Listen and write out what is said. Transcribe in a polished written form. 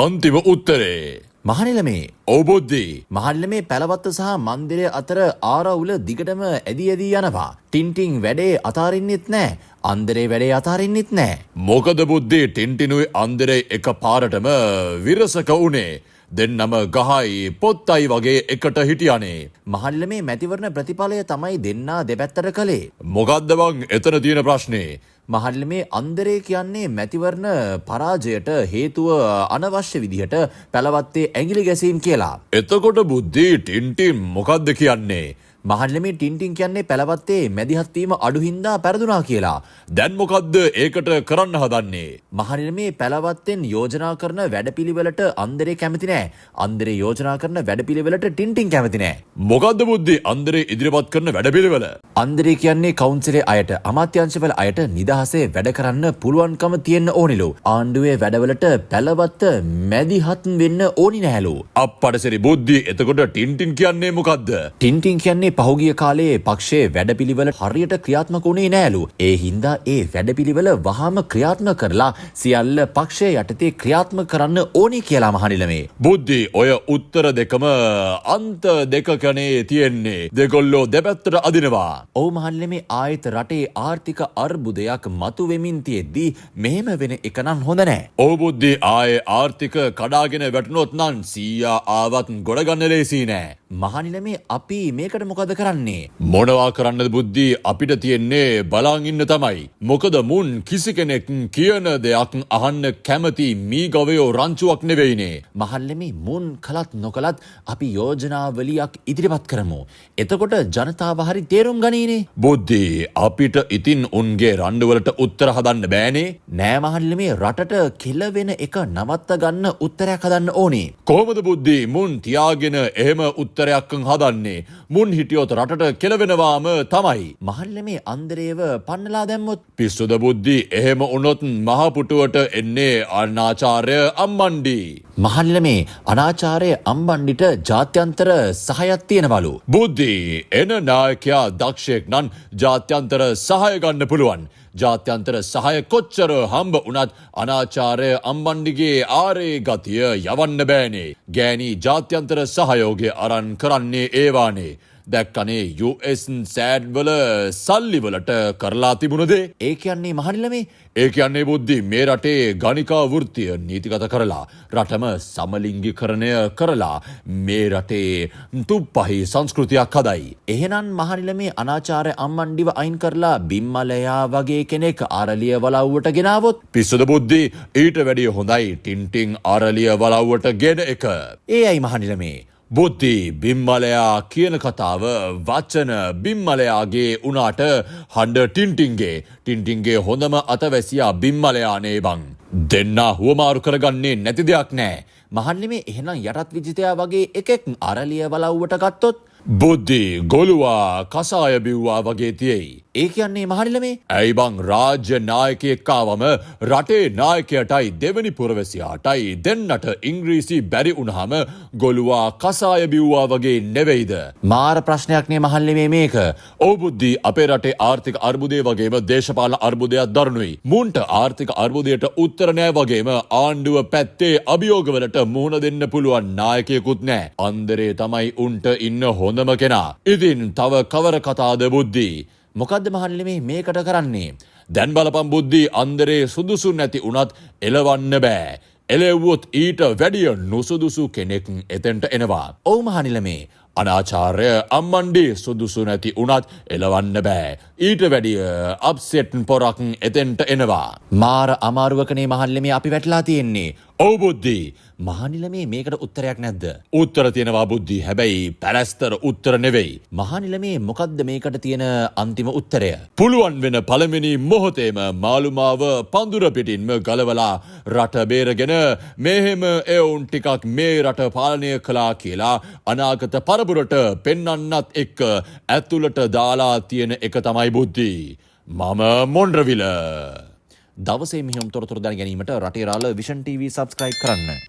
අන්තිම උත්තරේ මහනිලමේ ඔබොද්දී මහල්ලමේ පැලවත්ත සහ මන්දිරය අතර ආරවුල දිගටම ඇදී ඇදී යනවා. ටින්ටින් වැඩේ අතාරින්නෙත් නෑ. අන්දරේ වැඩේ අතාරින්නෙත් නෑ. මොකද බුද්ධි ටින්ටිනුයි අන්දරේ එක පාරටම විරසක වුණේ. දෙන්නම ගහයි පොත්තයි වගේ එකට හිටියනේ. මහල්ලමේ මැතිවරණ ප්‍රතිඵලය තමයි දෙන්නා දෙපැත්තට කළේ. මොකද්ද බං එතන තියෙන ප්‍රශ්නේ? මහල්ලමේ අන්දරේ කියන්නේ මැතිවරණ පරාජයට හේතුව අනවශ්‍ය විදිහට පැලවත්තේ ඇඟිලි ගැසීම් කියලා. එතකොට බුද්ධි ටින්ටින් මොකද්ද කියන්නේ? මහල්ලමේ ටින්ටින් කියන්නේ පැලවත්තේ මැදිහත් වීම අඩු හින්දා පෙරදුනා කියලා. දැන් මොකද්ද ඒකට කරන්න හදන්නේ? මහල්ලමේ පැලවත්තෙන් යෝජනා කරන වැඩපිළිවෙලට අන්දරේ කැමති නෑ. අන්දරේ යෝජනා කරන වැඩපිළිවෙලට ටින්ටින් කැමති නෑ. මොකද්ද බුද්ධි අන්දරේ ඉදිරිපත් කරන වැඩපිළිවෙල? අන්දරේ කියන්නේ කවුන්සිලේ අයට අමාත්‍යාංශවල අයට නිදහසේ වැඩ කරන්න පුළුවන්කම තියෙන්න ඕනිලු. ආණ්ඩුවේ වැඩවලට පැලවත්ත මැදිහත් වෙන්න ඕනි නැහැලු. අප්පඩසරි බුද්ධි එතකොට ටින්ටින් කියන්නේ මොකද්ද? ටින්ටින් කියන්නේ පහුගිය කාලයේ පක්ෂයේ වැඩපිළිවෙල හරියට ක්‍රියාත්මක වුණේ නෑලු. ඒ හින්දා ඒ වැඩපිළිවෙල වහාම ක්‍රියාත්මක කරලා සියල්ල පක්ෂයේ යටතේ ක්‍රියාත්මක කරන්න ඕනි කියලා මහනිලමේ. බුද්ධි ඔය උත්තර දෙකම අන්ත දෙකකනේ තියෙන්නේ. දෙගොල්ලෝ දෙපැත්තට අදිනවා. ඔව් මහනිලමේ ආයත රටේ ආර්ථික අර්බුදයක් මතු වෙමින් තියෙද්දී මෙහෙම වෙන එක නම් හොඳ නෑ. ඔව් බුද්ධි ආයේ ආර්ථික කඩාගෙන වැටුනොත් නම් සීයා ආවත් ගොඩ ගන්න ලේසි නෑ. මහනිලමේ අපි මේකට මොකද කරන්නේ? මොනවා කරන්නද බුද්ධි අපිට තියෙන්නේ බලන් ඉන්න තමයි. මොකද මුන් කිසි කෙනෙක් කියන දෙයක් අහන්න කැමති මී ගවයෝ රංචුවක් නෙවෙයිනේ. මහල්ලමේ මුන් කලත් නොකලත් අපි යෝජනාවලියක් ඉදිරිපත් කරමු. එතකොට ජනතාව හරි තේරුම් ගනීනේ. බුද්ධි අපිට ඉතින් උන්ගේ රණ්ඩුවලට උත්තර හදන්න බෑනේ. නෑ මහල්ලමේ රටට කෙලවෙන එක නවත්ත ගන්න උත්තරයක් හදන්න ඕනේ. කොහොමද බුද්ධි මුන් තියාගෙන එහෙම උත්තරයක් හදන්නේ? මුන් හිටියොත් රටට කෙලවෙනවාම තමයි. මහල්ලමේ අන්දරේව පන්නලා දැම්මොත් පිස්සුද බුද්ධි එහෙම වුණොත් මහපුටුවට එන්නේ අනාචාර්ය අම්මණ්ඩි. මහල්ලමේ අනාචාර්ය අම්බණ්ඩිට ජාත්‍යන්තර සහයක් තියෙනවලු. බුද්ධි එන නායකයා දක්ෂයෙක් නම් ජාත්‍යන්තර සහාය ගන්න පුළුවන්. ජාත්‍යන්තර සහාය කොච්චර හම්බ වුණත් අනාචාර්ය අම්බණ්ඩිගේ ආරේ ගතිය යවන්න බෑනේ. ගෑණි ජාත්‍යන්තර සහයෝගය අරන් කරන්නේ ඒවානේ. දැක්කනේ US සෑඩ් වල සල්ලි වලට කරලා තිබුණදේ. ඒ කියන්නේ මහනිලමේ ඒ කියන්නේ බුද්ධි මේ රටේ ගණිකා වෘත්තිය නීතිගත කරලා රටම සමලිංගිකරණය කරලා මේ රටේ තුප්පහි සංස්කෘතියක් හදයි. එහෙනම් මහනිලමේ අනාචාර්ය අම්මණ්ඩිව අයින් කරලා බිම්මලයා වගේ කෙනෙක් ආරලිය වලව්වට ගෙනාවොත් පිස්සුද බුද්ධි ඊට වැඩිය හොඳයි ටින්ටින් ආරලිය වලව්වට ගෙන එක. ඒ අයි මහනිලමේ බුද්ධි බිම්මලයා කියන කතාව වචන බිම්මලයාගේ උනාට හඬ ටින්ටින්ගේ හොඳම අතවැසියා බිම්මලයානේ බං. දෙන්නා හුවමාරු කරගන්නේ නැති දෙයක් නෑ. මහල්ලිමේ එහෙනම් යටත් විජිතයා වගේ එකෙක් අරලිය වලව්වට ගත්තොත් බුද්ධි ගොළුවා කසාය බිව්වා වගේ තියෙයි. ඒ කියන්නේ මහනිලමේ ඇයි බං රාජ්‍ය නායකයෙක් ආවම රටේ නායකයටයි දෙවනි පුරවැසියාටයි දෙන්නට ඉංග්‍රීසි බැරි වුණාම ගොළුවා කසාය බිව්වා වගේ නෙවෙයිද? මාර ප්‍රශ්නයක් නේ මහල්ලිමේ මේක. ඔව් බුද්ධි අපේ රටේ ආර්ථික අර්බුදය වගේම දේශපාලන අර්බුදයක් දරුණුයි. මුන්ට ආර්ථික අර්බුදයට උත්තර නෑ වගේම ආණ්ඩුව පැත්තේ අභියෝගවලට මුහුණ දෙන්න පුළුවන් නායකයෙකුත් නෑ. අන්දරේ තමයි උන්ට ඉන්න හොඳම කෙනා. ඉතින් තව කවර කතාද බුද්ධි? මොකද්ද මහල්ලිමේ මේකට කරන්නේ? දැන් බලපන් බුද්ධි අන්දරේ සුදුසු නැති උනත් එලවන්න බෑ. එලෙව්වොත් ඊට වැඩිය නුසුදුසු කෙනෙක් එතෙන්ට එනවා. ඔව් මහනිලමේ අනාචාර්ය අම්මණ්ඩි සුදුසු නැති උනත් එලවන්න බෑ. ඊට වැඩිය අප්සෙට් පොරක් එතෙන්ට එනවා. මාර අමාරුවකනේ මහල්ලිමේ අපි වැටලා තියෙන්නේ. ඔව් බුද්ධි මහනිලමේ මේකට උත්තරයක් නැද්ද? උත්තර තියෙනවා බුද්ධි. හැබැයි පැලස්තර උත්තර නෙවෙයි. මහනිලමේ මොකද්ද මේකට තියෙන අන්තිම උත්තරය? පුළුවන් වෙන පළවෙනි මොහොතේම මාළුමාව පඳුර පිටින්ම ගලවලා රට බේරගෙන මෙහෙම එවුන් ටිකක් මේ රට පාලනය කළා කියලා අනාගත පරපුරට පෙන්වන්නත් එක්ක ඇතුළට දාලා තියෙන එක තමයි බුද්ධි. මම මොන්රවිල. දවසේ මෙහෙම තොරතුරු දැන ගැනීමට රටේ රාළ විෂන් TV සබ්ස්ක්‍රයිබ් කරන්න.